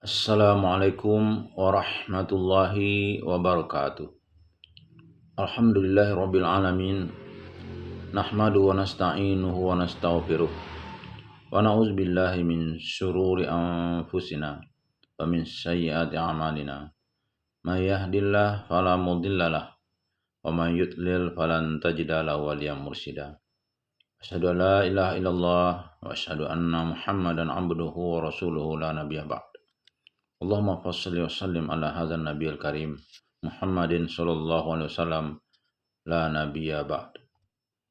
Assalamualaikum warahmatullahi wabarakatuh. Alhamdulillahirabbil alamin. Nahmadu wa nasta'inuhu wa nastaghfiruh. Wa na'udzu billahi min syururi anfusina wa min sayyiati a'malina. May yahdihillahu fala mudhillalah wa may yudlil falan tajida lahu waliyyan mursyida. Asyhadu an la ilaha illallah wa asyhadu anna Muhammadan 'abduhu wa rasuluhu la nabiyya ba'd. Allahumma shalli wa sallim ala hadzal nabiyil karim Muhammadin sallallahu alaihi wasallam la nabiyya ba'd.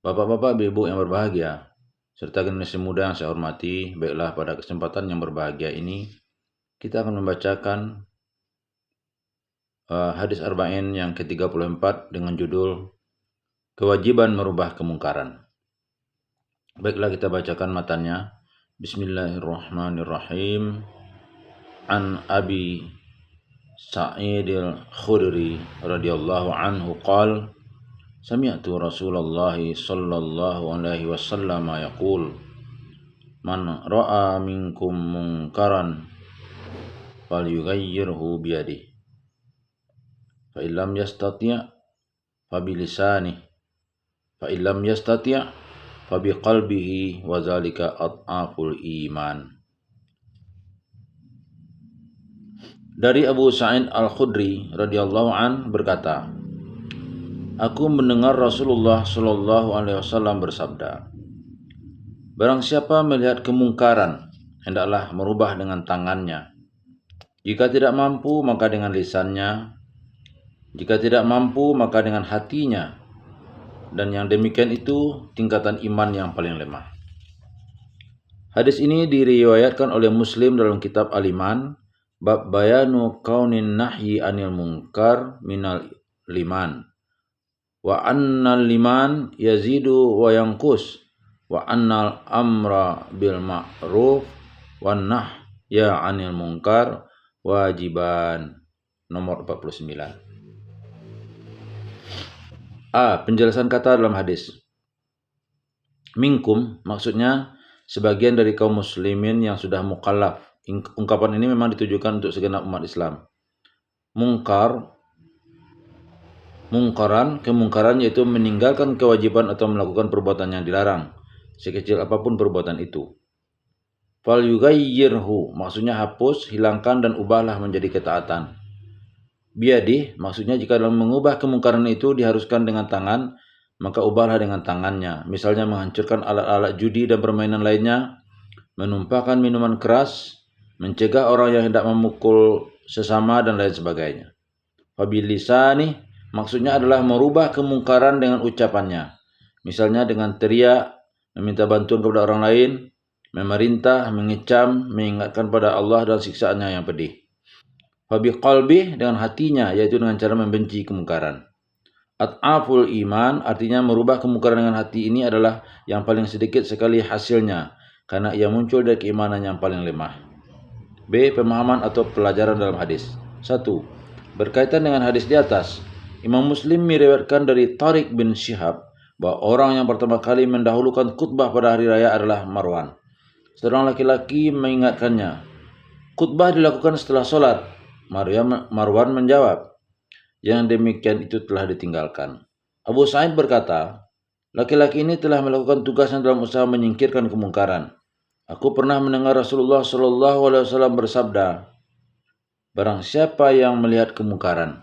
Bapak-bapak, ibu yang berbahagia, serta generasi muda yang saya hormati, baiklah pada kesempatan yang berbahagia ini kita akan membacakan hadis arba'in yang ke-34 dengan judul Kewajiban Merubah Kemungkaran. Baiklah kita bacakan matanya. Bismillahirrahmanirrahim. An Abi Sa'id al-Khudri radhiyallahu anhu qala sami'tu Rasulullah sallallahu alaihi wasallam yaqul man ra'a minkum munkaran falyughayyirhu bi yadihi fa illam yastati' fa bi lisanihi fa illam yastati' fa bi qalbihi wa zalika adhaful iman. Dari Abu Sa'id al-Khudri radhiyallahu an berkata, aku mendengar Rasulullah sallallahu alaihi wasallam bersabda, barang siapa melihat kemungkaran, hendaklah merubah dengan tangannya. Jika tidak mampu, maka dengan lisannya. Jika tidak mampu, maka dengan hatinya. Dan yang demikian itu tingkatan iman yang paling lemah. Hadis ini diriwayatkan oleh Muslim dalam kitab Al-Iman, bab bayanu kaunin nahyi anil munkar minal liman. Wa annal liman yazidu wa yanqus wa annal amra bil ma'ruf wan nahya anil munkar wajiban. Nomor 49. Penjelasan kata dalam hadis. Minkum maksudnya sebagian dari kaum muslimin yang sudah mukallaf. Ungkapan ini memang ditujukan untuk segenap umat Islam. Kemungkaran yaitu meninggalkan kewajiban atau melakukan perbuatan yang dilarang, sekecil apapun perbuatan itu. Fal yughayyirhu maksudnya hapus, hilangkan dan ubahlah menjadi ketaatan. Biadih maksudnya jika dalam mengubah kemungkaran itu diharuskan dengan tangan, maka ubahlah dengan tangannya. Misalnya menghancurkan alat-alat judi dan permainan lainnya, menumpahkan minuman keras, mencegah orang yang hendak memukul sesama dan lain sebagainya. Fabil lisani maksudnya adalah merubah kemungkaran dengan ucapannya. Misalnya dengan teriak, meminta bantuan kepada orang lain, memerintah, mengecam, mengingatkan pada Allah dan siksaannya yang pedih. Fabi qalbi dengan hatinya, yaitu dengan cara membenci kemungkaran. Ad'aful iman artinya merubah kemungkaran dengan hati ini adalah yang paling sedikit sekali hasilnya, karena ia muncul dari keimanan yang paling lemah. B. Pemahaman atau pelajaran dalam hadis. 1. Berkaitan dengan hadis di atas, Imam Muslim meriwayatkan dari Tariq bin Syihab bahwa orang yang pertama kali mendahulukan khutbah pada hari raya adalah Marwan. Seorang laki-laki mengingatkannya. Khutbah dilakukan setelah sholat. Marwan menjawab, yang demikian itu telah ditinggalkan. Abu Sa'id berkata, laki-laki ini telah melakukan tugasnya dalam usaha menyingkirkan kemungkaran. Aku pernah mendengar Rasulullah sallallahu alaihi wasallam bersabda, barang siapa yang melihat kemungkaran.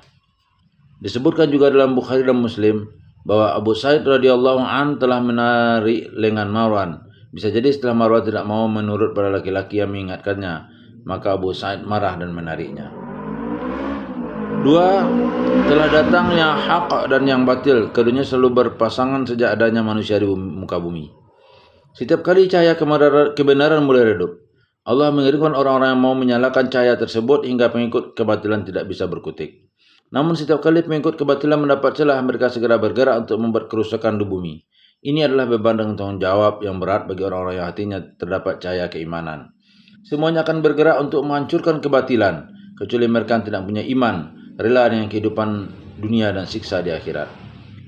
Disebutkan juga dalam Bukhari dan Muslim bahwa Abu Sa'id radhiyallahu an telah menarik lengan Marwan. Bisa jadi setelah Marwan tidak mau menurut pada laki-laki yang mengingatkannya, maka Abu Sa'id marah dan menariknya. 2. Telah datang yang hak dan yang batil. Keduanya selalu berpasangan sejak adanya manusia di muka bumi. Setiap kali cahaya kebenaran mulai redup, Allah mengirimkan orang-orang yang mau menyalakan cahaya tersebut hingga pengikut kebatilan tidak bisa berkutik. Namun setiap kali pengikut kebatilan mendapat celah, mereka segera bergerak untuk membuat kerusakan di bumi. Ini adalah beban dan tanggung jawab yang berat bagi orang-orang yang hatinya terdapat cahaya keimanan. Semuanya akan bergerak untuk menghancurkan kebatilan, kecuali mereka tidak punya iman, rela dengan kehidupan dunia dan siksa di akhirat.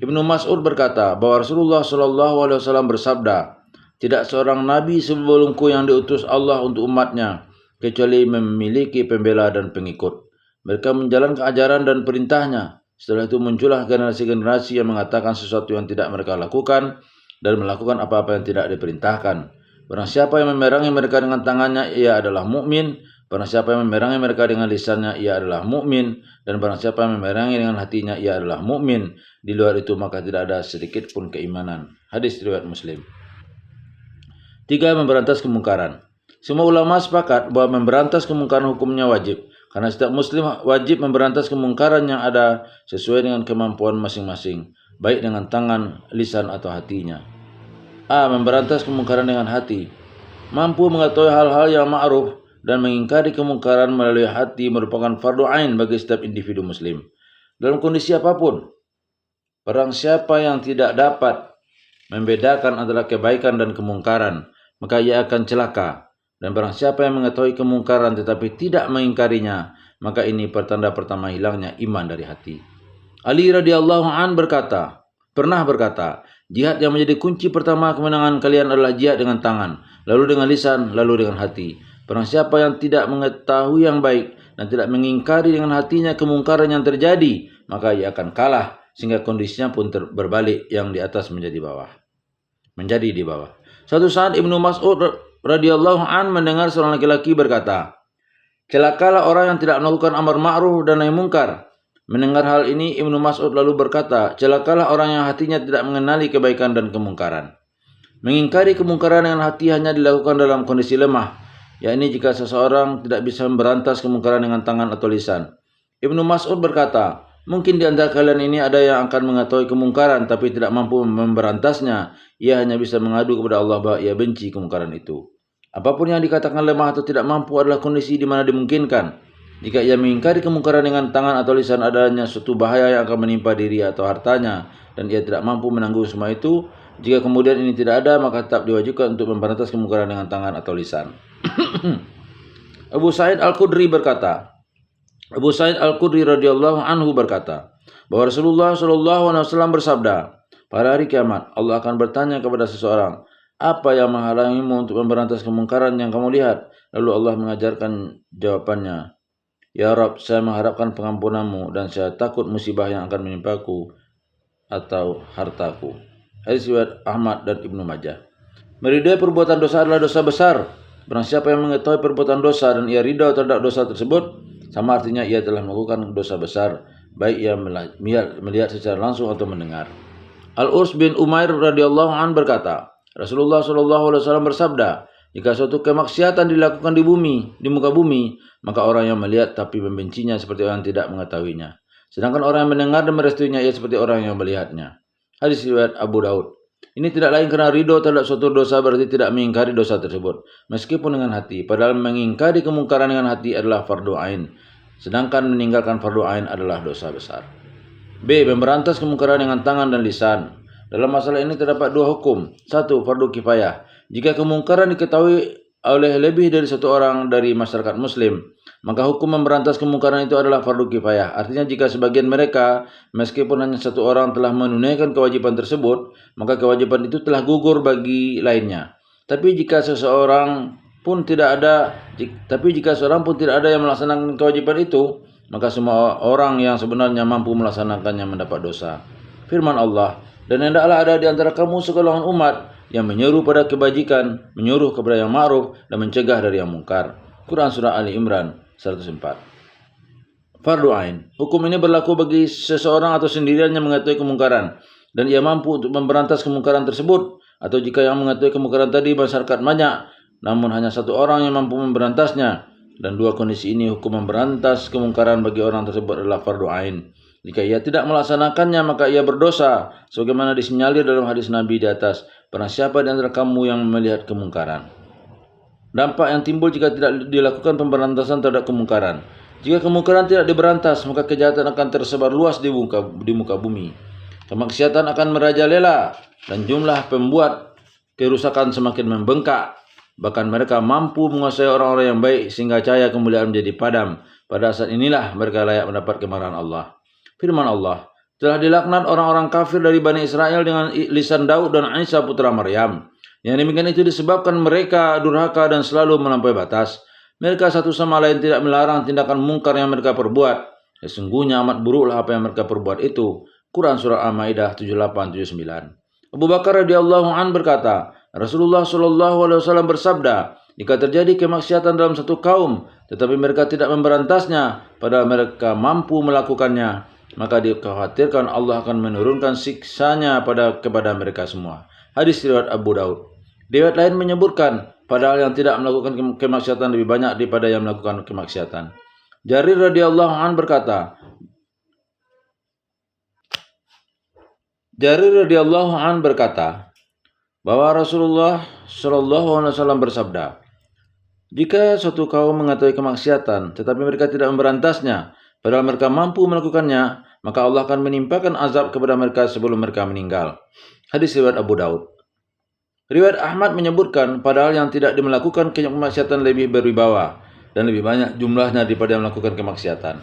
Ibnu Mas'ud berkata bahwa Rasulullah sallallahu alaihi wasallam bersabda, tidak seorang nabi sebelumku yang diutus Allah untuk umatnya kecuali memiliki pembela dan pengikut. Mereka menjalankan ajaran dan perintahnya. Setelah itu muncullah generasi-generasi yang mengatakan sesuatu yang tidak mereka lakukan dan melakukan apa-apa yang tidak diperintahkan. Barang siapa yang memerangi mereka dengan tangannya, ia adalah mukmin. Barang siapa yang memerangi mereka dengan lisannya, ia adalah mukmin. Dan barang siapa yang memerangi dengan hatinya, ia adalah mukmin. Di luar itu maka tidak ada sedikit pun keimanan. Hadis riwayat Muslim. 3. Memberantas kemungkaran. Semua ulama sepakat bahwa memberantas kemungkaran hukumnya wajib. Karena setiap muslim wajib memberantas kemungkaran yang ada sesuai dengan kemampuan masing-masing, baik dengan tangan, lisan, atau hatinya. A. Memberantas kemungkaran dengan hati. Mampu mengetahui hal-hal yang ma'ruf dan mengingkari kemungkaran melalui hati merupakan fardu ain bagi setiap individu muslim. Dalam kondisi apapun, barang siapa yang tidak dapat membedakan antara kebaikan dan kemungkaran, maka ia akan celaka. Dan barang siapa yang mengetahui kemungkaran tetapi tidak mengingkarinya, maka ini pertanda pertama hilangnya iman dari hati. Ali radhiyallahu an pernah berkata, jihad yang menjadi kunci pertama kemenangan kalian adalah jihad dengan tangan, lalu dengan lisan, lalu dengan hati. Barang siapa yang tidak mengetahui yang baik dan tidak mengingkari dengan hatinya kemungkaran yang terjadi, maka ia akan kalah sehingga kondisinya pun berbalik, yang di atas menjadi di bawah. Suatu saat Ibnu Mas'ud radhiyallahu an mendengar seorang laki-laki berkata, celakalah orang yang tidak melakukan amar ma'ruf dan nahi mungkar. Mendengar hal ini, Ibnu Mas'ud lalu berkata, celakalah orang yang hatinya tidak mengenali kebaikan dan kemungkaran. Mengingkari kemungkaran dengan hati hanya dilakukan dalam kondisi lemah, yakni jika seseorang tidak bisa memberantas kemungkaran dengan tangan atau lisan. Ibnu Mas'ud berkata, mungkin di antara kalian ini ada yang akan mengetahui kemungkaran tapi tidak mampu memberantasnya. Ia hanya bisa mengadu kepada Allah bahwa ia benci kemungkaran itu. Apapun yang dikatakan lemah atau tidak mampu adalah kondisi di mana dimungkinkan. Jika ia mengingkari kemungkaran dengan tangan atau lisan, adanya suatu bahaya yang akan menimpa diri atau hartanya, dan ia tidak mampu menanggung semua itu. Jika kemudian ini tidak ada, maka tetap diwajibkan untuk memberantas kemungkaran dengan tangan atau lisan. Abu Sa'id Al-Khudri radhiyallahu anhu berkata, bahwa Rasulullah SAW bersabda, pada hari kiamat Allah akan bertanya kepada seseorang, apa yang menghalangimu untuk memberantas kemungkaran yang kamu lihat? Lalu Allah mengajarkan jawabannya, ya Rabb, saya mengharapkan pengampunanmu dan saya takut musibah yang akan menimpaku atau hartaku. Hadis riwayat Ahmad dan Ibnu Majah. Meridai perbuatan dosa adalah dosa besar. Barang siapa yang mengetahui perbuatan dosa dan ia ridha terhadap dosa tersebut, sama artinya ia telah melakukan dosa besar, baik ia melihat secara langsung atau mendengar. Al-Urs bin Umair radhiyallahu an berkata, Rasulullah SAW bersabda, jika suatu kemaksiatan dilakukan di muka bumi, maka orang yang melihat tapi membencinya seperti orang yang tidak mengetahuinya. Sedangkan orang yang mendengar dan merestuinya ia seperti orang yang melihatnya. Hadis riwayat Abu Daud. Ini tidak lain karena ridho terhadap suatu dosa berarti tidak mengingkari dosa tersebut, meskipun dengan hati. Padahal mengingkari kemungkaran dengan hati adalah fardu ain, sedangkan meninggalkan fardu ain adalah dosa besar. B. Memberantas kemungkaran dengan tangan dan lisan. Dalam masalah ini terdapat dua hukum. 1. Fardu kifayah. Jika kemungkaran diketahui oleh lebih dari satu orang dari masyarakat muslim, maka hukum memberantas kemungkaran itu adalah fardu kifayah. Artinya jika sebagian mereka, meskipun hanya satu orang telah menunaikan kewajiban tersebut, maka kewajiban itu telah gugur bagi lainnya. Tapi jika seorang pun tidak ada yang melaksanakan kewajiban itu, maka semua orang yang sebenarnya mampu melaksanakannya mendapat dosa. Firman Allah, dan hendaklah ada di antara kamu segolongan umat yang menyeru pada kebajikan, menyuruh kepada yang ma'ruf, dan mencegah dari yang mungkar. Quran Surah Ali Imran 104. Fardu Ain. Hukum ini berlaku bagi seseorang atau sendirian yang mengetahui kemungkaran, dan ia mampu untuk memberantas kemungkaran tersebut, atau jika yang mengetahui kemungkaran tadi masyarakat banyak, namun hanya satu orang yang mampu memberantasnya. Dan dua kondisi ini hukum memberantas kemungkaran bagi orang tersebut adalah fardu ain. Jika ia tidak melaksanakannya maka ia berdosa, sebagaimana disinyalir dalam hadis Nabi di atas, barang siapa di antara kamu yang melihat kemungkaran. Dampak yang timbul jika tidak dilakukan pemberantasan terhadap kemungkaran. Jika kemungkaran tidak diberantas, maka kejahatan akan tersebar luas di muka bumi. Kemaksiatan akan merajalela dan jumlah pembuat kerusakan semakin membengkak. Bahkan mereka mampu menguasai orang-orang yang baik sehingga cahaya kemuliaan menjadi padam. Pada saat inilah mereka layak mendapat kemarahan Allah. Firman Allah, telah dilaknat orang-orang kafir dari Bani Israel dengan lisan Daud dan Isa putra Maryam. Yang demikian itu disebabkan mereka durhaka dan selalu melampaui batas. Mereka satu sama lain tidak melarang tindakan mungkar yang mereka perbuat. Sesungguhnya amat buruklah apa yang mereka perbuat itu. Quran Surah Al-Maidah 78-79. Abu Bakar radhiyallahu an berkata, Rasulullah Shallallahu alaihi wasallam bersabda, jika terjadi kemaksiatan dalam satu kaum, tetapi mereka tidak memberantasnya, padahal mereka mampu melakukannya, maka dikhawatirkan Allah akan menurunkan siksanya kepada mereka semua. Hadis riwayat Abu Daud. Riwayat lain menyebutkan, padahal yang tidak melakukan kemaksiatan lebih banyak daripada yang melakukan kemaksiatan. Jarir radhiyallahu an berkata, bahwa Rasulullah Shallallahu alaihi wasallam bersabda, jika suatu kaum mengetahui kemaksiatan tetapi mereka tidak memberantasnya, padahal mereka mampu melakukannya, maka Allah akan menimpakan azab kepada mereka sebelum mereka meninggal. Hadis riwayat Abu Daud. Riwayat Ahmad menyebutkan, padahal yang tidak melakukan kemaksiatan lebih berwibawa dan lebih banyak jumlahnya daripada yang melakukan kemaksiatan.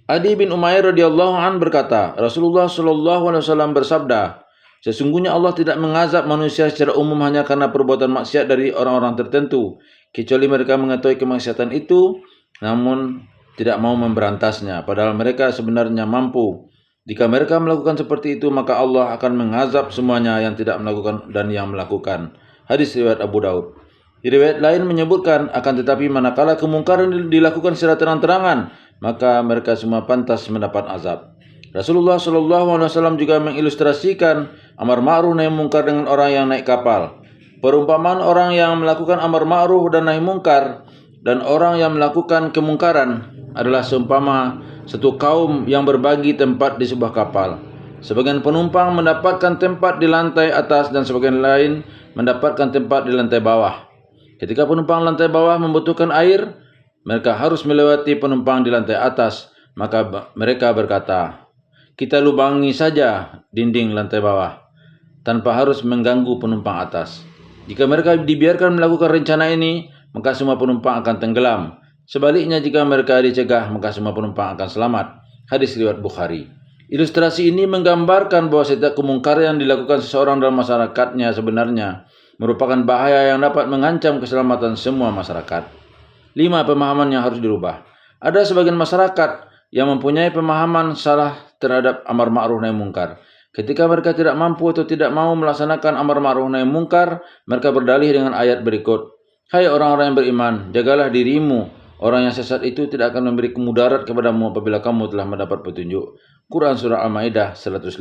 Adi bin Umair radhiyallahu an berkata, Rasulullah Shallallahu alaihi wasallam bersabda, sesungguhnya Allah tidak mengazab manusia secara umum hanya karena perbuatan maksiat dari orang-orang tertentu, kecuali mereka mengetahui kemaksiatan itu, namun tidak mau memberantasnya, padahal mereka sebenarnya mampu. Jika mereka melakukan seperti itu, maka Allah akan mengazab semuanya yang tidak melakukan dan yang melakukan. Hadis riwayat Abu Daud. Di riwayat lain menyebutkan, akan tetapi manakala kemungkaran dilakukan secara terang-terangan, maka mereka semua pantas mendapat azab. Rasulullah SAW juga mengilustrasikan amar ma'ruf nahi mungkar dengan orang yang naik kapal. Perumpamaan orang yang melakukan amar ma'ruf dan nahi mungkar dan orang yang melakukan kemungkaran adalah seumpama satu kaum yang berbagi tempat di sebuah kapal. Sebagian penumpang mendapatkan tempat di lantai atas dan sebagian lain mendapatkan tempat di lantai bawah. Ketika penumpang lantai bawah membutuhkan air, mereka harus melewati penumpang di lantai atas. Maka mereka berkata, kita lubangi saja dinding lantai bawah, tanpa harus mengganggu penumpang atas. Jika mereka dibiarkan melakukan rencana ini, maka semua penumpang akan tenggelam. Sebaliknya jika mereka dicegah, maka semua penumpang akan selamat. Hadis riwayat Bukhari. Ilustrasi ini menggambarkan bahwa setiap kemungkaran yang dilakukan seseorang dalam masyarakatnya sebenarnya merupakan bahaya yang dapat mengancam keselamatan semua masyarakat. 5. Pemahaman yang harus dirubah. Ada sebagian masyarakat yang mempunyai pemahaman salah terhadap amar ma'ruf nahi mungkar. Ketika mereka tidak mampu atau tidak mau melaksanakan amar ma'ruf nahi mungkar, mereka berdalih dengan ayat berikut. Hai orang-orang yang beriman, jagalah dirimu. Orang yang sesat itu tidak akan memberi mudarat kepadamu apabila kamu telah mendapat petunjuk. Quran Surah Al-Maidah 105.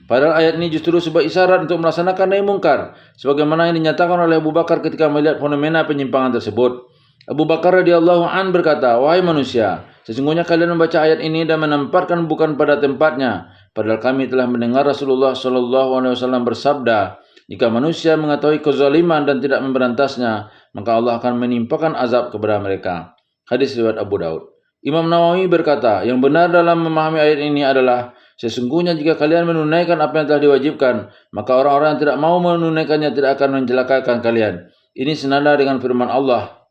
Padahal ayat ini justru sebuah isyarat untuk melaksanakan nahi mungkar, sebagaimana yang dinyatakan oleh Abu Bakar ketika melihat fenomena penyimpangan tersebut. Abu Bakar radhiyallahu an berkata, wahai manusia, sesungguhnya kalian membaca ayat ini dan menempatkan bukan pada tempatnya. Padahal kami telah mendengar Rasulullah Shallallahu alaihi wasallam bersabda, jika manusia mengetahui kezaliman dan tidak memberantasnya, maka Allah akan menimpakan azab kepada mereka. Hadis riwayat Abu Daud. Imam Nawawi berkata, yang benar dalam memahami ayat ini adalah, sesungguhnya jika kalian menunaikan apa yang telah diwajibkan, maka orang-orang yang tidak mau menunaikannya tidak akan mencelakakan kalian. Ini senada dengan firman Allah,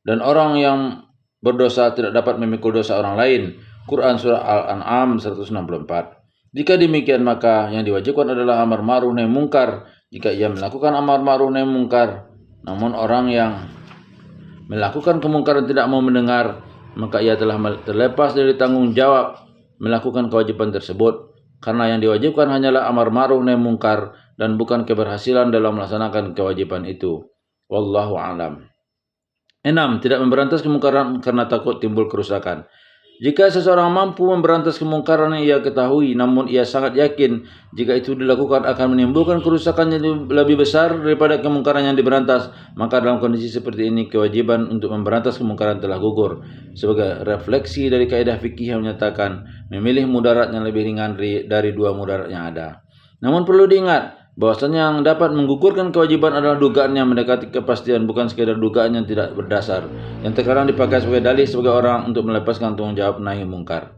dan orang yang berdosa tidak dapat memikul dosa orang lain. Quran Surah Al-An'am 164. Jika demikian, maka yang diwajibkan adalah amar ma'ruf nahi mungkar. Jika ia melakukan amar ma'ruf nahi mungkar, namun orang yang melakukan kemungkaran tidak mau mendengar, maka ia telah terlepas dari tanggung jawab melakukan kewajiban tersebut. Karena yang diwajibkan hanyalah amar ma'ruf nahi mungkar dan bukan keberhasilan dalam melaksanakan kewajiban itu. Wallahu a'lam. 6. Tidak memberantas kemungkaran karena takut timbul kerusakan. Jika seseorang mampu memberantas kemungkaran yang ia ketahui, namun ia sangat yakin jika itu dilakukan akan menimbulkan kerusakan yang lebih besar daripada kemungkaran yang diberantas, maka dalam kondisi seperti ini kewajiban untuk memberantas kemungkaran telah gugur. Sebagai refleksi dari kaidah fikih yang menyatakan memilih mudarat yang lebih ringan dari dua mudarat yang ada. Namun perlu diingat, bahwasanya yang dapat menggugurkan kewajiban adalah dugaan yang mendekati kepastian, bukan sekedar dugaan yang tidak berdasar, yang terkadang dipakai sebagai dalih sebagai orang untuk melepaskan tanggung jawab nahi mungkar.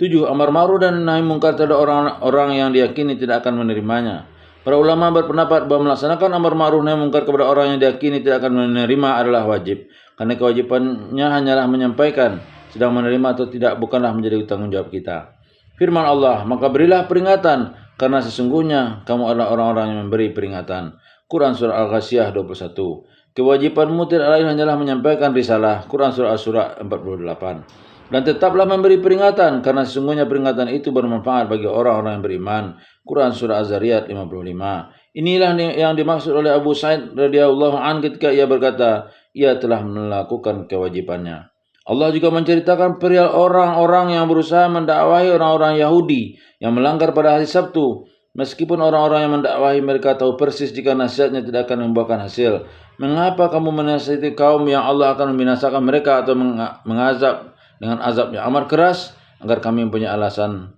7. Amar ma'ruf dan nahi mungkar terhadap orang yang diyakini tidak akan menerimanya. Para ulama berpendapat bahwa melaksanakan amar ma'ruf nahi mungkar kepada orang yang diyakini tidak akan menerima adalah wajib, karena kewajibannya hanyalah menyampaikan, sedang menerima atau tidak bukanlah menjadi tanggung jawab kita. Firman Allah, maka berilah peringatan, karena sesungguhnya kamu adalah orang-orang yang memberi peringatan. Quran Surah Al-Ghasyiyah 21. Kewajibanmu tidak lain hanyalah menyampaikan risalah. Quran Surah Asy-Syura 48. Dan tetaplah memberi peringatan, karena sesungguhnya peringatan itu bermanfaat bagi orang-orang yang beriman. Quran Surah Az-Zariyat 55. Inilah yang dimaksud oleh Abu Sa'id radhiyallahu anhu ketika ia berkata, ia telah melakukan kewajibannya. Allah juga menceritakan perihal orang-orang yang berusaha mendakwahi orang-orang Yahudi yang melanggar pada hari Sabtu. Meskipun orang-orang yang mendakwahi mereka tahu persis jika nasihatnya tidak akan membuahkan hasil. Mengapa kamu menasihati kaum yang Allah akan membinasakan mereka atau mengazab dengan azab yang amat keras, agar kami mempunyai alasan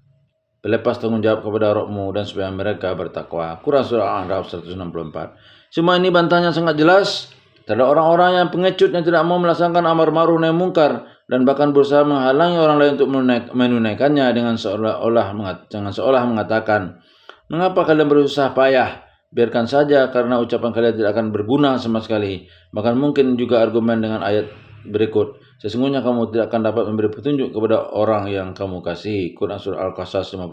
berlepas tanggung jawab kepada Rabb-Mu dan supaya mereka bertakwa. Quran Surah Al-A'raf 164. Semua ini bantahannya sangat jelas terhadap orang-orang yang pengecut yang tidak mau melaksanakan amar ma'ruf nahi munkar dan bahkan berusaha menghalangi orang lain untuk menunaikannya dengan seolah mengatakan, mengapa kalian berusaha payah? Biarkan saja, karena ucapan kalian tidak akan berguna sama sekali. Bahkan mungkin juga argumen dengan ayat berikut, sesungguhnya kamu tidak akan dapat memberi petunjuk kepada orang yang kamu kasihi. Quran Surah Al-Qasas 56.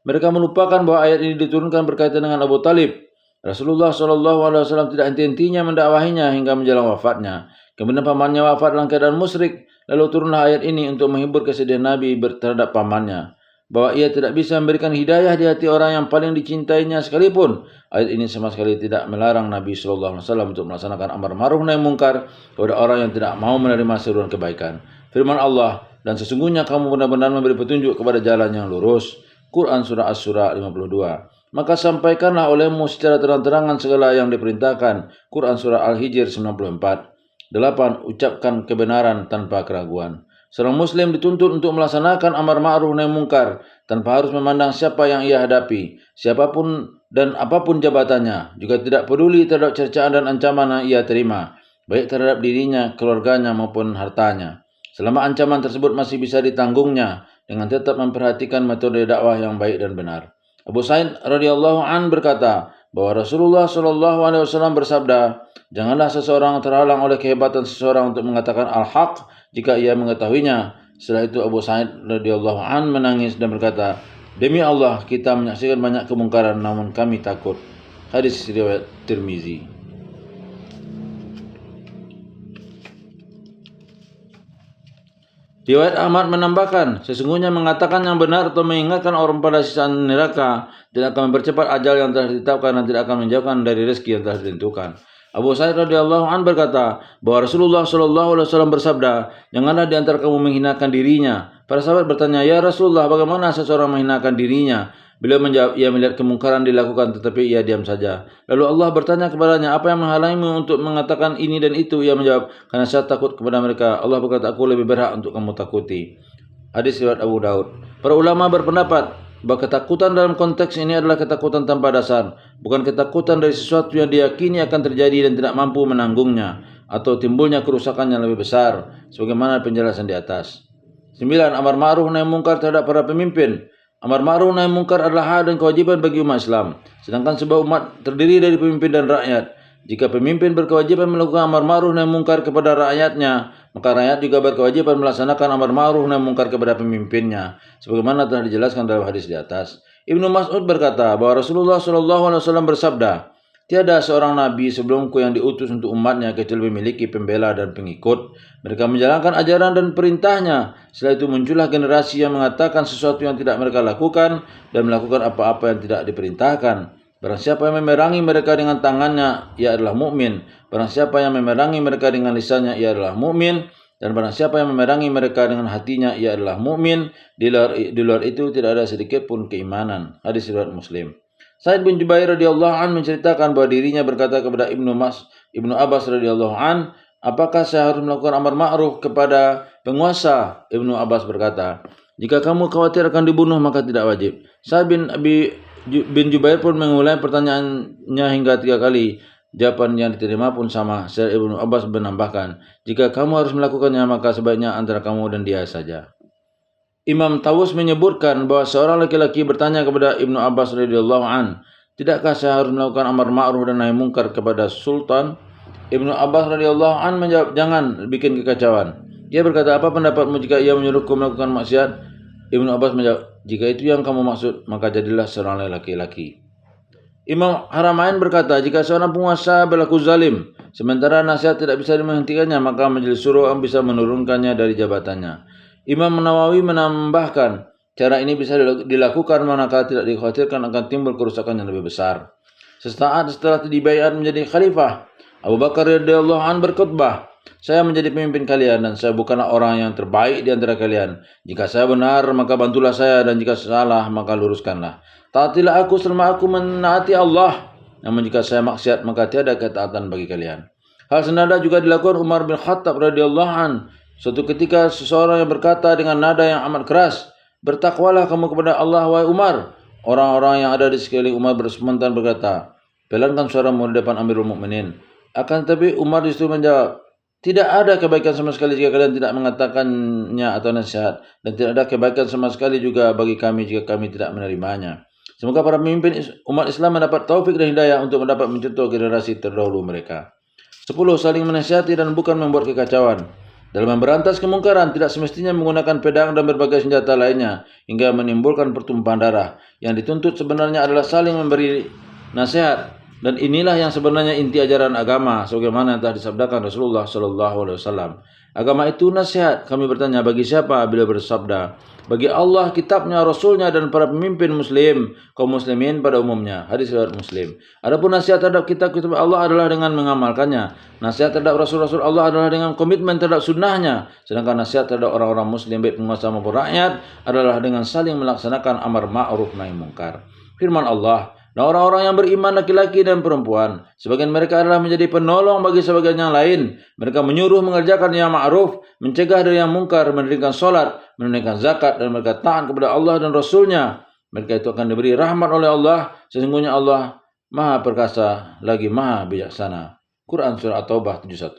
Mereka melupakan bahwa ayat ini diturunkan berkaitan dengan Abu Talib. Rasulullah SAW tidak henti-hentinya mendakwahinya hingga menjelang wafatnya. Kemudian pamannya wafat dalam keadaan musyrik. Lalu turunlah ayat ini untuk menghibur kesedihan Nabi terhadap pamannya, bahwa ia tidak bisa memberikan hidayah di hati orang yang paling dicintainya sekalipun. Ayat ini sama sekali tidak melarang Nabi SAW untuk melaksanakan amar ma'ruf nahi munkar kepada orang yang tidak mau menerima seruan kebaikan. Firman Allah, dan sesungguhnya kamu benar-benar memberi petunjuk kepada jalan yang lurus. Quran Surah Asy-Syura 52. Maka sampaikanlah olehmu secara terang-terangan segala yang diperintahkan. Quran Surah Al-Hijr 94. 8. Ucapkan kebenaran tanpa keraguan. Seorang muslim dituntut untuk melaksanakan amar ma'ruf nahi munkar tanpa harus memandang siapa yang ia hadapi, siapapun dan apapun jabatannya, juga tidak peduli terhadap cercaan dan ancaman yang ia terima, baik terhadap dirinya, keluarganya maupun hartanya. Selama ancaman tersebut masih bisa ditanggungnya dengan tetap memperhatikan metode dakwah yang baik dan benar. Abu Sa'id radhiyallahu an berkata bahwa Rasulullah SAW bersabda, janganlah seseorang terhalang oleh kehebatan seseorang untuk mengatakan al-haq jika ia mengetahuinya. Setelah itu Abu Sa'id radhiyallahu an menangis dan berkata, demi Allah, kita menyaksikan banyak kemungkaran namun kami takut. Hadis riwayat Tirmizi. Riwayat Ahmad menambahkan, sesungguhnya mengatakan yang benar atau mengingatkan orang pada siksaan neraka tidak akan mempercepat ajal yang telah ditetapkan dan tidak akan menjauhkan dari rezeki yang telah ditentukan. Abu Sa'id radhiyallahu an berkata bahwa Rasulullah SAW bersabda, janganlah di antara kamu menghinakan dirinya. Para sahabat bertanya, ya Rasulullah, bagaimana seseorang menghinakan dirinya? Beliau menjawab, ia melihat kemungkaran dilakukan tetapi ia diam saja. Lalu Allah bertanya kepadanya, apa yang menghalangimu untuk mengatakan ini dan itu? Ia menjawab, karena saya takut kepada mereka. Allah berkata, aku lebih berhak untuk kamu takuti. Hadis riwayat Abu Daud. Para ulama berpendapat bahwa ketakutan dalam konteks ini adalah ketakutan tanpa dasar, bukan ketakutan dari sesuatu yang diyakini akan terjadi dan tidak mampu menanggungnya, atau timbulnya kerusakan yang lebih besar, sebagaimana penjelasan di atas. 9. Amar ma'ruf nahi munkar terhadap para pemimpin. Amar ma'ruf nahi munkar adalah hak dan kewajiban bagi umat Islam. Sedangkan sebuah umat terdiri dari pemimpin dan rakyat. Jika pemimpin berkewajiban melakukan amar ma'ruf nahi munkar kepada rakyatnya, maka rakyat juga berkewajiban melaksanakan amar ma'ruf nahi munkar kepada pemimpinnya, sebagaimana telah dijelaskan dalam hadis di atas. Ibnu Mas'ud berkata bahwa Rasulullah SAW bersabda, tiada seorang nabi sebelumku yang diutus untuk umatnya kecuali memiliki pembela dan pengikut. Mereka menjalankan ajaran dan perintahnya. Setelah itu muncullah generasi yang mengatakan sesuatu yang tidak mereka lakukan dan melakukan apa-apa yang tidak diperintahkan. Barang siapa yang memerangi mereka dengan tangannya, ia adalah mukmin. Barang siapa yang memerangi mereka dengan lisannya, ia adalah mukmin. Dan barang siapa yang memerangi mereka dengan hatinya, ia adalah mukmin. Di luar itu tidak ada sedikit pun keimanan. Hadis riwayat Muslim. Sa'id bin Jubair radhiyallahu an menceritakan bahwa dirinya berkata kepada Ibnu Abbas radhiyallahu an, apakah saya harus melakukan amar ma'ruf kepada penguasa? Ibnu Abbas berkata, jika kamu khawatir akan dibunuh maka tidak wajib. Sa'id bin Jubair pun mengulangi pertanyaannya hingga 3 kali. Jawaban yang diterima pun sama. Ibnu Abbas menambahkan, jika kamu harus melakukannya maka sebaiknya antara kamu dan dia saja. Imam Tawus menyebutkan bahwa seorang laki-laki bertanya kepada Ibnu Abbas radhiyallahu an, tidakkah saya harus melakukan amar ma'ruf dan nahi munkar kepada sultan? Ibnu Abbas radhiyallahu an menjawab, jangan bikin kekacauan. Dia berkata, apa pendapatmu jika ia menyuruhku melakukan maksiat? Ibnu Abbas menjawab, jika itu yang kamu maksud, maka jadilah seorang laki-laki. Imam Haramain berkata, jika seorang penguasa berlaku zalim, sementara nasihat tidak bisa menghentikannya, maka majelis syuro bisa menurunkannya dari jabatannya. Imam Nawawi menambahkan, cara ini bisa dilakukan manakala tidak dikhawatirkan akan timbul kerusakan yang lebih besar. Sesaat setelah dibaiat menjadi khalifah, Abu Bakar radhiyallahu an berkhutbah, saya menjadi pemimpin kalian dan saya bukanlah orang yang terbaik di antara kalian. Jika saya benar, maka bantulah saya, dan jika salah, maka luruskanlah. Taatilah aku selama aku menaati Allah. Namun jika saya maksiat, maka tiada ketaatan bagi kalian. Hal senada juga dilakukan Umar bin Khattab radhiyallahu an. Suatu ketika seseorang yang berkata dengan nada yang amat keras, bertakwalah kamu kepada Allah, wahai Umar. Orang-orang yang ada di sekeliling Umar berspontan berkata, pelankan suaramu di depan Amirul Mukminin. Akan tetapi Umar justru menjawab, tidak ada kebaikan sama sekali jika kalian tidak mengatakannya atau nasihat, dan tidak ada kebaikan sama sekali juga bagi kami jika kami tidak menerimanya. Semoga para pemimpin umat Islam mendapat taufik dan hidayah untuk mendapat mencontoh generasi terdahulu mereka. 10. Saling menasihati dan bukan membuat kekacauan. Dalam memberantas kemungkaran, tidak semestinya menggunakan pedang dan berbagai senjata lainnya hingga menimbulkan pertumpahan darah. Yang dituntut sebenarnya adalah saling memberi nasihat, dan inilah yang sebenarnya inti ajaran agama, sebagaimana yang telah disabdakan Rasulullah SAW. Agama itu nasihat. Kami bertanya, bagi siapa? Beliau bersabda, bagi Allah, kitabnya, Rasulnya, dan para pemimpin muslim, kaum muslimin pada umumnya. Hadis riwayat Muslim. Adapun nasihat terhadap kitab-kitab Allah adalah dengan mengamalkannya. Nasihat terhadap Rasul-Rasul Allah adalah dengan komitmen terhadap sunnahnya. Sedangkan nasihat terhadap orang-orang muslim, baik penguasa maupun rakyat, adalah dengan saling melaksanakan amar ma'ruf nahi munkar. Firman Allah, dan orang-orang yang beriman laki-laki dan perempuan, sebagian mereka adalah menjadi penolong bagi sebagian yang lain. Mereka menyuruh mengerjakan yang ma'ruf, mencegah dari yang mungkar, mendirikan solat, menunaikan zakat, dan mereka taat kepada Allah dan Rasulnya. Mereka itu akan diberi rahmat oleh Allah. Sesungguhnya Allah Maha Perkasa lagi Maha Bijaksana. Quran Surah At-Taubah 71.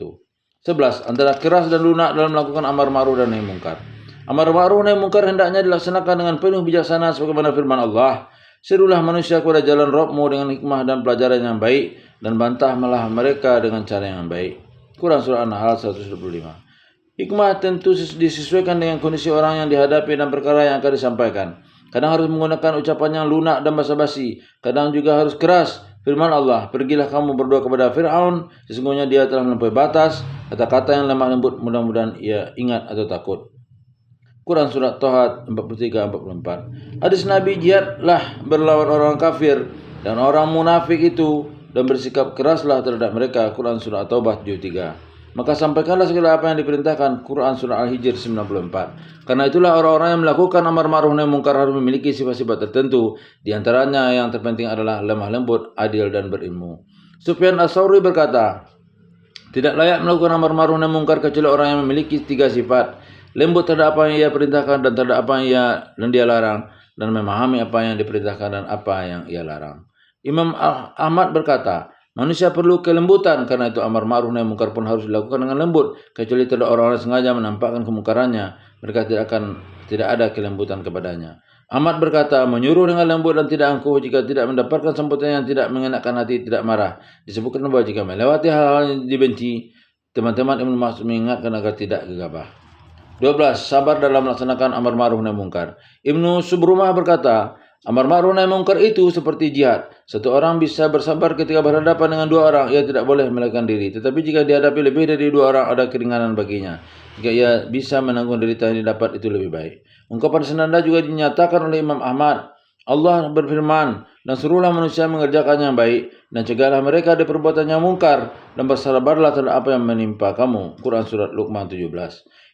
11. Antara keras dan lunak dalam melakukan amar ma'ruf dan nahi munkar. Amar ma'ruf nahi munkar hendaknya dilaksanakan dengan penuh bijaksana sebagaimana firman Allah, serulah manusia kepada jalan Rabbmu dengan hikmah dan pelajaran yang baik, dan bantahlah mereka dengan cara yang baik. Quran Surah An-Nahl 125. Hikmah tentu disesuaikan dengan kondisi orang yang dihadapi dan perkara yang akan disampaikan. Kadang harus menggunakan ucapan yang lunak dan basa-basi, kadang juga harus keras. Firman Allah, pergilah kamu berdoa kepada Fir'aun, sesungguhnya dia telah melampaui batas. Kata-kata yang lemah lembut, mudah-mudahan ia ingat atau takut. Quran Surat Tohat 43-44. Hadis Nabi, jihadlah berlawan orang kafir dan orang munafik itu, dan bersikap keraslah terhadap mereka. Quran Surah At-Taubah 73. Maka sampaikanlah segala apa yang diperintahkan. Quran Surah Al-Hijr 94. Karena itulah orang-orang yang melakukan amar ma'ruf nahi munkar harus memiliki sifat-sifat tertentu. Di antaranya yang terpenting adalah lemah lembut, adil, dan berilmu. Sufyan As-Tsauri berkata, tidak layak melakukan amar ma'ruf nahi munkar kecuali orang yang memiliki 3 sifat: lembut terhadap apa yang ia perintahkan dan terhadap apa yang dia larang, dan memahami apa yang diperintahkan dan apa yang ia larang. Imam Ahmad berkata, manusia perlu kelembutan, karena itu amar ma'ruf nahi munkar pun harus dilakukan dengan lembut, kecuali terhadap orang-orang sengaja menampakkan kemungkarannya, mereka tidak ada kelembutan kepadanya. Ahmad berkata, menyuruh dengan lembut dan tidak angkuh, jika tidak mendapatkan sambutan yang tidak mengenakan hati, tidak marah. Disebutkan bahwa jika melewati hal-hal yang dibenci, teman-teman Ibnu Mas'ud mengingatkan agar tidak gegabah. 12. Sabar dalam melaksanakan amar ma'ruf nahi munkar. Ibnu Subrumah berkata, amar ma'ruf nahi munkar itu seperti jihad. Satu orang bisa bersabar ketika berhadapan dengan 2 orang, ia tidak boleh melarikan diri. Tetapi jika dihadapi lebih dari 2 orang, ada keringanan baginya. Jika ia bisa menanggung derita yang didapat, itu lebih baik. Ungkapan senada juga dinyatakan oleh Imam Ahmad. Allah berfirman, dan suruhlah manusia mengerjakan yang baik, dan cegahlah mereka dari perbuatan yang mungkar, dan bersabarlah terhadap apa yang menimpa kamu. Quran Surat Luqman 17.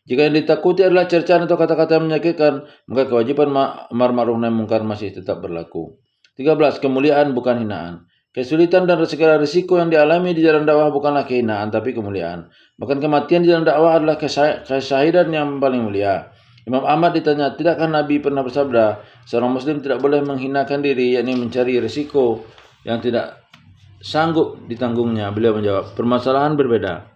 Jika yang ditakuti adalah cercaan atau kata-kata yang menyakitkan, maka kewajiban amar ma'ruf nahi munkar masih tetap berlaku. 13. Kemuliaan bukan hinaan. Kesulitan dan segala risiko yang dialami di jalan dakwah bukanlah kehinaan, tapi kemuliaan. Bahkan kematian di jalan dakwah adalah kesyahidan yang paling mulia. Imam Ahmad ditanya, tidakkah Nabi pernah bersabda, seorang muslim tidak boleh menghinakan diri, yakni mencari risiko yang tidak sanggup ditanggungnya? Beliau menjawab, permasalahan berbeda.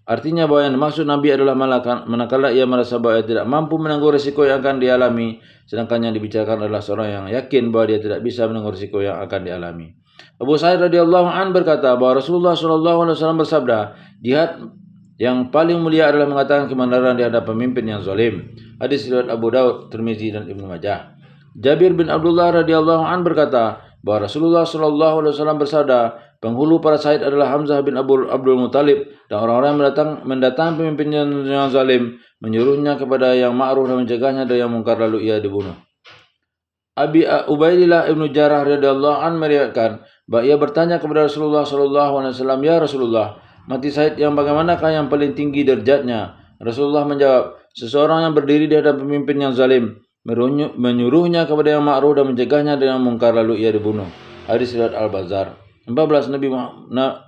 Artinya bahwa yang dimaksud Nabi adalah manakala ia merasa bahwa ia tidak mampu menanggung risiko yang akan dialami, sedangkan yang dibicarakan adalah seorang yang yakin bahwa dia tidak bisa menanggung risiko yang akan dialami. Abu Sa'id radhiyallahu an berkata bahwa Rasulullah SAW bersabda, jihad yang paling mulia adalah mengatakan kebenaran di hadapan pemimpin yang zalim. Hadis riwayat Abu Daud, Tirmizi, dan Ibnu Majah. Jabir bin Abdullah radhiyallahu an berkata, bahwa Rasulullah Shallallahu Alaihi Wasallam bersabda, penghulu para Said adalah Hamzah bin Abdul Muttalib, dan orang-orang yang mendatangi pemimpin yang zalim, menyuruhnya kepada yang ma'ruf dan mencegahnya dari yang mungkar, lalu ia dibunuh. Abi Ubaidillah ibnu Jarrah radhiyallahu an meriwayatkan bahwa ia bertanya kepada Rasulullah Shallallahu Alaihi Wasallam, ya Rasulullah, mati Said yang bagaimanakah yang paling tinggi derajatnya? Rasulullah menjawab, seseorang yang berdiri di hadapan pemimpin yang zalim, menyuruhnya kepada yang ma'ruf dan mencegahnya dari yang mungkar, lalu ia dibunuh. Hadis riwayat Al-Bazzar. 14.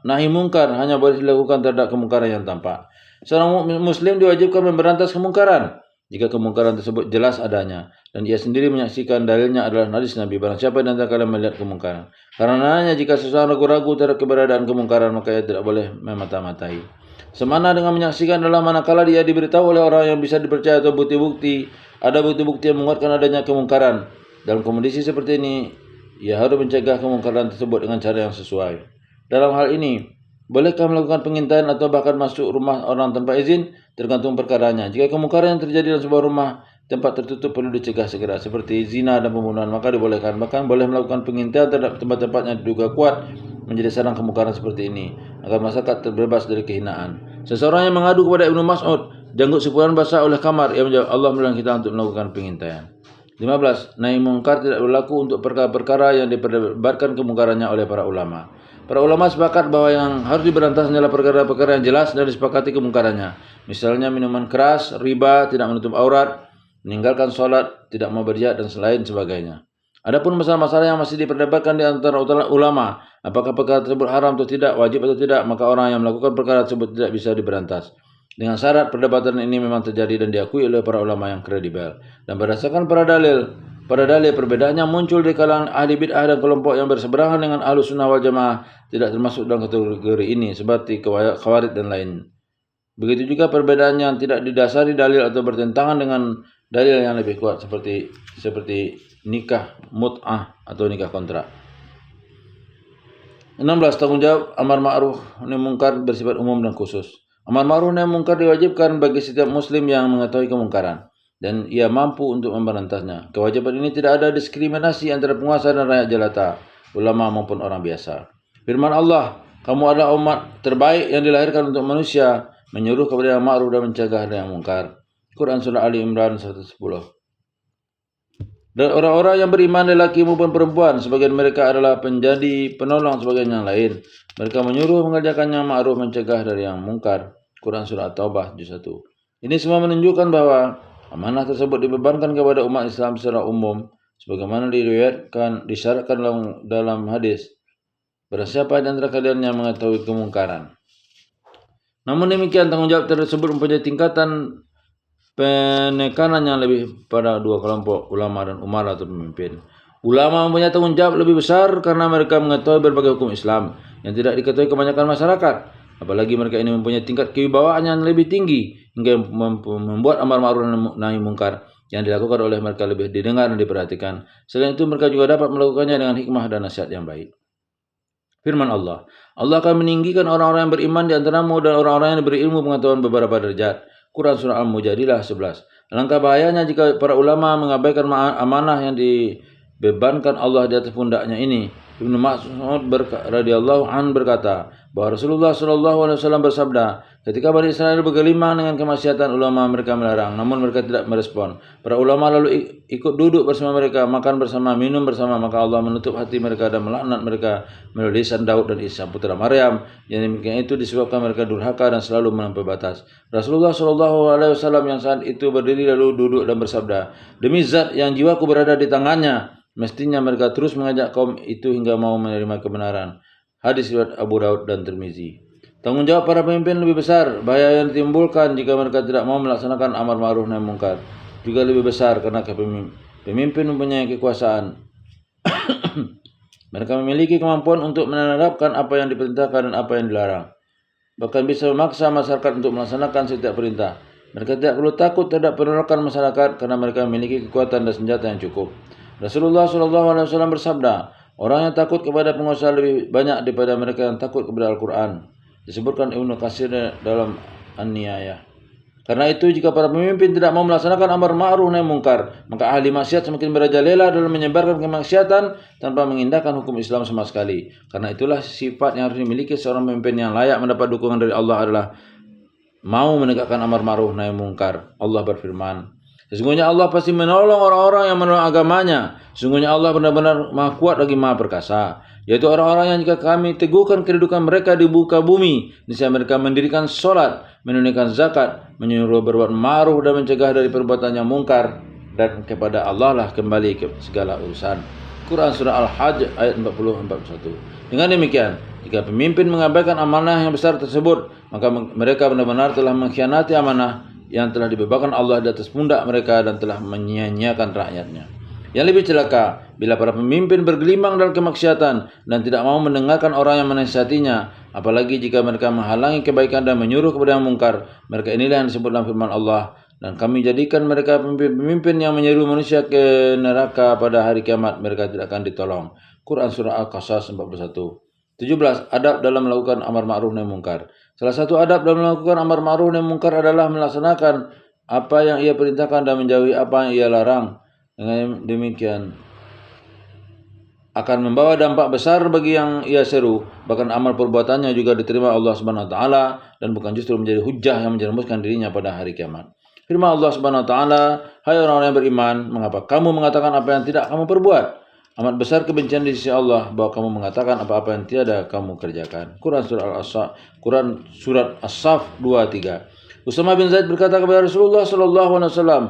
Nahi mungkar hanya boleh dilakukan terhadap kemungkaran yang tampak. Seorang muslim diwajibkan memberantas kemungkaran jika kemungkaran tersebut jelas adanya dan ia sendiri menyaksikan dalilnya adalah hadis Nabi. Barang siapa di antara kalian melihat kemungkaran, karenanya jika seseorang ragu-ragu terhadap keberadaan kemungkaran, maka ia tidak boleh memata-matai. Semana dengan menyaksikan adalah manakala dia diberitahu oleh orang yang bisa dipercaya atau ada bukti-bukti yang menguatkan adanya kemungkaran. Dalam kondisi seperti ini, ia harus mencegah kemungkaran tersebut dengan cara yang sesuai. Dalam hal ini, bolehkah melakukan pengintaian atau bahkan masuk rumah orang tanpa izin? Tergantung perkaranya. Jika kemungkaran yang terjadi dalam sebuah rumah tempat tertutup perlu dicegah segera, seperti zina dan pembunuhan, maka dibolehkan. Bahkan boleh melakukan pengintaian terhadap tempat-tempat yang diduga kuat menjadi sarang kemungkaran seperti ini, agar masyarakat terbebas dari kehinaan. Seseorang yang mengadu kepada Ibnu Mas'ud, janggut sepuan basah oleh kamar, ia menjawab, Allah melarang kita untuk melakukan pengintaian. 15. Nahi mungkar tidak berlaku untuk perkara-perkara yang diperdebatkan kemungkarannya oleh para ulama. Para ulama sepakat bahwa yang harus diberantas adalah perkara-perkara yang jelas dan disepakati kemungkarannya. Misalnya minuman keras, riba, tidak menutup aurat, meninggalkan sholat, tidak mau berjihad, dan selain sebagainya. Adapun masalah-masalah yang masih diperdebatkan di antara ulama, apakah perkara tersebut haram atau tidak, wajib atau tidak, maka orang yang melakukan perkara tersebut tidak bisa diberantas. Dengan syarat perdebatan ini memang terjadi dan diakui oleh para ulama yang kredibel. Dan berdasarkan para dalil perbedaannya muncul di kalangan ahli bid'ah dan kelompok yang berseberangan dengan Ahlus Sunnah wal Jamaah tidak termasuk dalam kategori ini, seperti Khawarij dan lain. Begitu juga perbedaan yang tidak didasari dalil atau bertentangan dengan dalil yang lebih kuat, seperti nikah mut'ah atau nikah kontrak. 16. Tanggung jawab amar ma'ruf nahi munkar bersifat umum dan khusus. Amar ma'ruf nahi munkar diwajibkan bagi setiap muslim yang mengetahui kemungkaran dan ia mampu untuk memberantasnya. Kewajiban ini tidak ada diskriminasi antara penguasa dan rakyat jelata, ulama maupun orang biasa. Firman Allah, kamu adalah umat terbaik yang dilahirkan untuk manusia, menyuruh kepada yang ma'ruf dan mencegah dari yang mungkar. Quran Surah Ali Imran 110. Dan orang-orang yang beriman lelaki maupun perempuan, sebagian mereka adalah penjadi penolong sebagian yang lain. Mereka menyuruh mengerjakan yang ma'ruf, mencegah dari yang mungkar. Quran Surah At-Taubah juz 1. Ini semua menunjukkan bahwa amanah tersebut dibebankan kepada umat Islam secara umum, sebagaimana disyaratkan dalam hadis. Barang siapa di antara kalian yang mengetahui kemungkaran. Namun demikian, tanggung jawab tersebut mempunyai tingkatan penekanan yang lebih pada dua kelompok, ulama dan umara atau pemimpin. Ulama mempunyai tanggung jawab lebih besar karena mereka mengetahui berbagai hukum Islam yang tidak diketahui kebanyakan masyarakat. Apalagi mereka ini mempunyai tingkat kewibawaan yang lebih tinggi hingga membuat amar ma'ruf nahi mungkar yang dilakukan oleh mereka lebih didengar dan diperhatikan. Selain itu mereka juga dapat melakukannya dengan hikmah dan nasihat yang baik. Firman Allah, Allah akan meninggikan orang-orang yang beriman di antaramu dan orang-orang yang berilmu pengetahuan beberapa derajat. Quran Surah Al-Mujadilah 11. Alangkah bahayanya jika para ulama mengabaikan amanah yang dibebankan Allah di atas pundaknya ini. Ibnu Mas'ud radhiyallahu an berkata bahwa Rasulullah Shallallahu Alaihi Wasallam bersabda, ketika Bani Israel bergelimang dengan kemaksiatan, ulama mereka melarang, namun mereka tidak merespon. Para ulama lalu ikut duduk bersama mereka, makan bersama, minum bersama, maka Allah menutup hati mereka dan melaknat mereka melalui lisan Daud dan Isa putra Maryam. Yang demikian itu disebabkan mereka durhaka dan selalu melampaui batas. Rasulullah Shallallahu Alaihi Wasallam yang saat itu berdiri lalu duduk dan bersabda, demi zat yang jiwaku berada di tangannya, mestinya mereka terus mengajak kaum itu hingga mau menerima kebenaran. Hadis riwayat Abu Daud dan Tirmizi. Tanggung jawab para pemimpin lebih besar. Bahaya yang ditimbulkan jika mereka tidak mau melaksanakan amar ma'ruf nahi munkar juga lebih besar karena pemimpin mempunyai kekuasaan. Mereka memiliki kemampuan untuk menerapkan apa yang diperintahkan dan apa yang dilarang. Bahkan bisa memaksa masyarakat untuk melaksanakan setiap perintah. Mereka tidak perlu takut terhadap penolakan masyarakat karena mereka memiliki kekuatan dan senjata yang cukup. Rasulullah SAW bersabda, orang yang takut kepada penguasa lebih banyak daripada mereka yang takut kepada Al-Quran. Disebutkan Ibnu Katsir dalam An-Nihayah. Karena itu jika para pemimpin tidak mau melaksanakan amar ma'ruf nahi mungkar, maka ahli maksiat semakin merajalela dalam menyebarkan kemaksiatan tanpa mengindahkan hukum Islam sama sekali. Karena itulah sifat yang harus dimiliki seorang pemimpin yang layak mendapat dukungan dari Allah adalah mau menegakkan amar ma'ruf nahi mungkar. Allah berfirman, sesungguhnya Allah pasti menolong orang-orang yang menolong agamanya. Sesungguhnya Allah benar-benar maha kuat lagi maha perkasa. Yaitu orang-orang yang jika kami teguhkan kedudukan mereka di muka bumi, niscaya mereka mendirikan sholat, menunaikan zakat, menyuruh berbuat ma'ruf dan mencegah dari perbuatan yang mungkar, dan kepada Allah lah kembali ke segala urusan. Quran Surah Al-Hajj ayat 40-41. Dengan demikian, jika pemimpin mengabaikan amanah yang besar tersebut, maka mereka benar-benar telah mengkhianati amanah yang telah dibebankan Allah di atas pundak mereka dan telah menyia-nyiakan rakyatnya. Yang lebih celaka, bila para pemimpin bergelimang dalam kemaksiatan dan tidak mau mendengarkan orang yang menasihatinya, apalagi jika mereka menghalangi kebaikan dan menyuruh kepada yang mungkar. Mereka inilah yang disebut dalam firman Allah, dan kami jadikan mereka pemimpin yang menyeru manusia ke neraka pada hari kiamat, mereka tidak akan ditolong. Quran Surah Al-Qasas 41. 17. Adab dalam melakukan amar ma'ruf nahi mungkar. Salah satu adab dalam melakukan amar ma'ruf nahi mungkar adalah melaksanakan apa yang ia perintahkan dan menjauhi apa yang ia larang. Dengan demikian akan membawa dampak besar bagi yang ia seru. Bahkan amal perbuatannya juga diterima Allah Subhanahu wa taala dan bukan justru menjadi hujjah yang menjerumuskan dirinya pada hari kiamat. Firman Allah Subhanahu wa taala, hai orang-orang yang beriman, mengapa kamu mengatakan apa yang tidak kamu perbuat? Amat besar kebencian di sisi Allah bahwa kamu mengatakan apa-apa yang tiada kamu kerjakan. Quran Surat As-Saff 23. Usama bin Zaid berkata kepada Rasulullah sallallahu alaihi wasallam,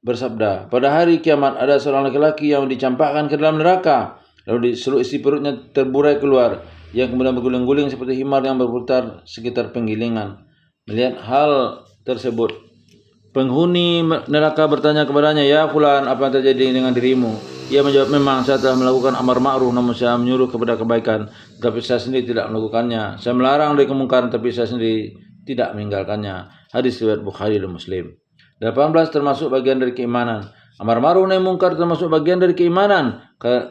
bersabda, pada hari kiamat ada seorang laki-laki yang dicampakkan ke dalam neraka, lalu di seluruh isi perutnya terburai keluar, yang kemudian berguling-guling seperti himar yang berputar sekitar penggilingan. Melihat hal tersebut, penghuni neraka bertanya kepadanya, ya fulan, apa yang terjadi dengan dirimu? Ia menjawab, memang saya telah melakukan amar ma'ruf, namun saya menyuruh kepada kebaikan, tapi saya sendiri tidak melakukannya. Saya melarang dari kemungkaran, tapi saya sendiri tidak meninggalkannya. Hadis riwayat Bukhari dan Muslim. 18 termasuk bagian dari keimanan. Amar ma'ruf nahi mungkar termasuk bagian dari keimanan.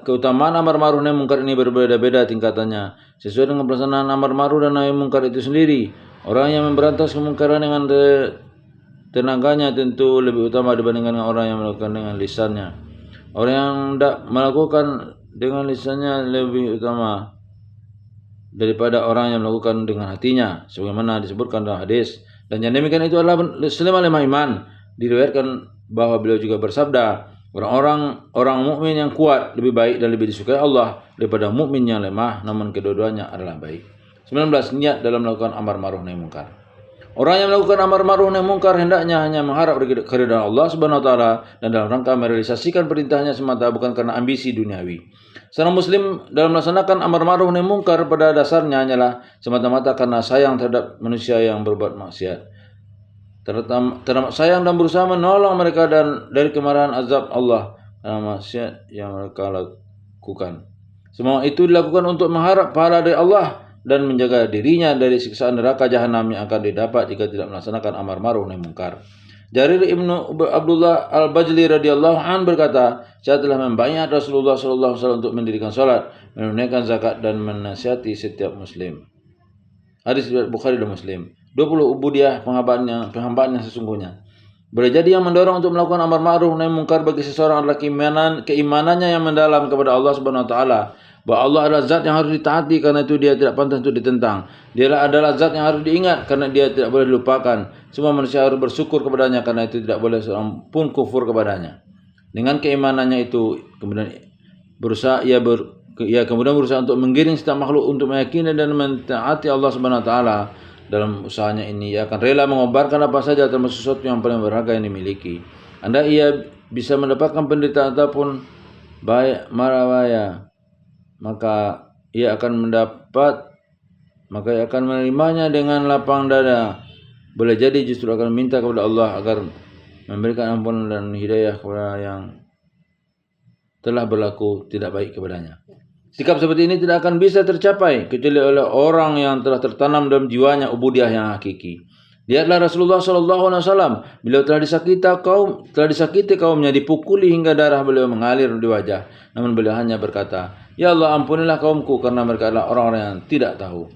Keutamaan amar ma'ruf nahi mungkar ini berbeda-beda tingkatannya sesuai dengan pelaksanaan amar ma'ruf dan nahi mungkar itu sendiri. Orang yang memberantas kemungkaran dengan tenaganya tentu lebih utama dibandingkan dengan orang yang melakukan dengan lisannya. Orang yang tidak melakukan dengan lisannya lebih utama daripada orang yang melakukan dengan hatinya, sebagaimana disebutkan dalam hadis. Dan yang demikian itu adalah selama iman. Diriwayatkan bahwa beliau juga bersabda, orang mukmin yang kuat lebih baik dan lebih disukai Allah daripada mukmin yang lemah, namun kedua-duanya adalah baik. 19. Niat dalam melakukan amar ma'ruf nahi mungkar. Orang yang melakukan amar ma'ruf nahi mungkar hendaknya hanya mengharap keridhaan Allah Subhanahu wa taala dan dalam rangka merealisasikan perintahnya semata, bukan karena ambisi duniawi. Seorang muslim dalam melaksanakan amar ma'ruf nahi mungkar pada dasarnya hanyalah semata-mata karena sayang terhadap manusia yang berbuat maksiat. Teramat sayang dan berusaha menolong mereka dan dari kemarahan azab Allah karena maksiat yang mereka lakukan. Semua itu dilakukan untuk mengharap pahala dari Allah dan menjaga dirinya dari siksaan neraka jahanam yang akan didapat jika tidak melaksanakan amar ma'ruf nahi mungkar. Jarir Ibnu Abdullah Al-Bajali radhiyallahu an berkata, saya telah membayar Rasulullah sallallahu alaihi wasallam untuk mendirikan salat, menunaikan zakat dan menasihati setiap muslim. Hadis riwayat Bukhari dan Muslim. 20 ubudiyah penghambaan yang sesungguhnya. Boleh jadi yang mendorong untuk melakukan amar ma'ruf nahi mungkar bagi seseorang adalah keimanannya yang mendalam kepada Allah Subhanahu wa taala, bahwa Allah adalah zat yang harus ditaati karena itu dia tidak pantas untuk ditentang. Dia adalah zat yang harus diingat karena dia tidak boleh dilupakan. Semua manusia harus bersyukur kepadanya karena itu tidak boleh seorang pun kufur kepadanya. Dengan keimanannya itu kemudian kemudian berusaha untuk menggiring setiap makhluk untuk meyakini dan mentaati Allah Subhanahu wa taala. Dalam usahanya ini ia akan rela mengobarkan apa saja termasuk sesuatu yang paling berharga yang dimiliki. Anda ia bisa mendapatkan penderitaan ataupun baik marahaya, maka ia akan menerimanya dengan lapang dada. Boleh jadi justru akan minta kepada Allah agar memberikan ampunan dan hidayah kepada yang telah berlaku tidak baik kepadanya. Sikap seperti ini tidak akan bisa tercapai kecuali oleh orang yang telah tertanam dalam jiwanya ubudiyah yang hakiki. Lihatlah Rasulullah sallallahu alaihi wasallam, beliau telah disakiti kaumnya, dipukuli hingga darah beliau mengalir di wajah. Namun beliau hanya berkata, "Ya Allah, ampunilah kaumku karena mereka adalah orang-orang yang tidak tahu."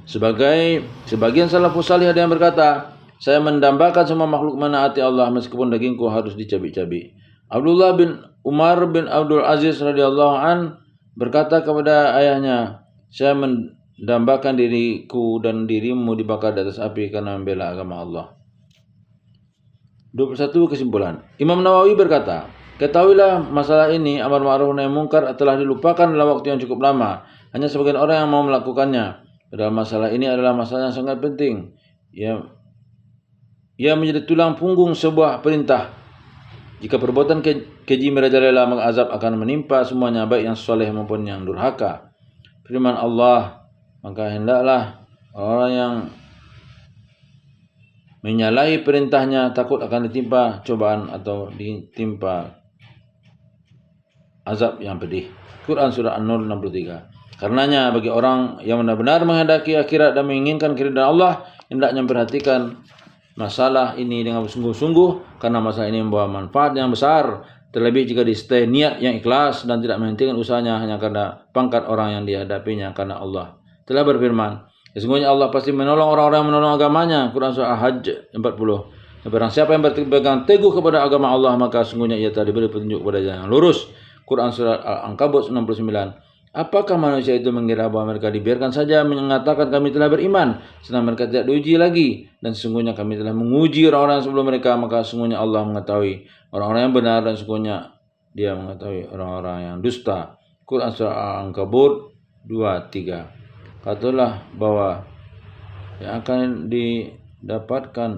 Sebagian salafus salih ada yang berkata, saya mendambakan semua makhluk menaati Allah meskipun dagingku harus dicabik-cabik. Abdullah bin Umar bin Abdul Aziz radhiyallahu an berkata kepada ayahnya, saya mendambakan diriku dan dirimu dibakar di atas api karena membela agama Allah. 21 kesimpulan. Imam Nawawi berkata, ketahuilah masalah ini amar ma'ruf nahi munkar telah dilupakan dalam waktu yang cukup lama. Hanya sebagian orang yang mau melakukannya. Padahal masalah ini adalah masalah yang sangat penting. Ia menjadi tulang punggung sebuah perintah. Jika perbuatan keji merajalela, maka azab akan menimpa semuanya, baik yang soleh maupun yang durhaka. Firman Allah, maka hendaklah orang yang menyalahi perintahnya takut akan ditimpa cobaan atau ditimpa azab yang pedih. Quran Surah An-Nur 63. Karenanya bagi orang yang benar-benar menghendaki akhirat dan menginginkan keridhaan Allah, hendaknya memperhatikan masalah ini dengan sungguh-sungguh, karena masalah ini membawa manfaat yang besar. Terlebih jika disertai niat yang ikhlas dan tidak menghentikan usahanya hanya karena pangkat orang yang dihadapinya, karena Allah telah berfirman, sesungguhnya Allah pasti menolong orang-orang yang menolong agamanya. Quran Surah Al-Hajj 40. Barang siapa yang berpegang teguh kepada agama Allah, maka sesungguhnya ia telah diberi petunjuk kepada jalan yang lurus. Quran Surah Al-Ankabut 69. Apakah manusia itu mengira bahwa mereka dibiarkan saja mengatakan kami telah beriman, sedang mereka tidak diuji lagi? Dan sesungguhnya kami telah menguji orang-orang sebelum mereka, maka sesungguhnya Allah mengetahui orang-orang yang benar dan sesungguhnya Dia mengetahui orang-orang yang dusta. Quran Surah Al-Ankabut 23. Katakanlah bahwa yang akan didapatkan,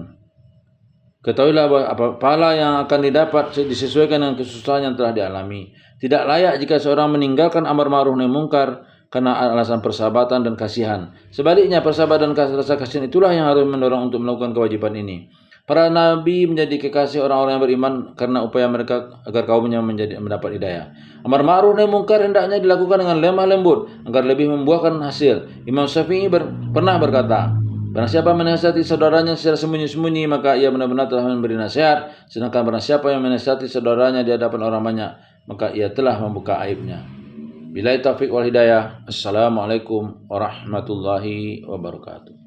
ketahuilah bahwa pahala yang akan didapat disesuaikan dengan kesusahan yang telah dialami. Tidak layak jika seorang meninggalkan amar ma'ruf nahi munkar karena alasan persahabatan dan kasihan. Sebaliknya, persahabatan dan rasa kasihan itulah yang harus mendorong untuk melakukan kewajiban ini. Para nabi menjadi kekasih orang-orang yang beriman karena upaya mereka agar kaumnya mendapat hidayah. Amar ma'ruf nahi munkar hendaknya dilakukan dengan lemah lembut agar lebih membuahkan hasil. Imam Syafi'i pernah berkata, barang siapa menasihati saudaranya secara sembunyi-sembunyi, maka ia benar-benar telah memberi nasihat. Sedangkan barang siapa yang menasihati saudaranya di hadapan orang banyak, maka ia telah membuka aibnya. Billahi taufiq wal hidayah. Assalamualaikum warahmatullahi wabarakatuh.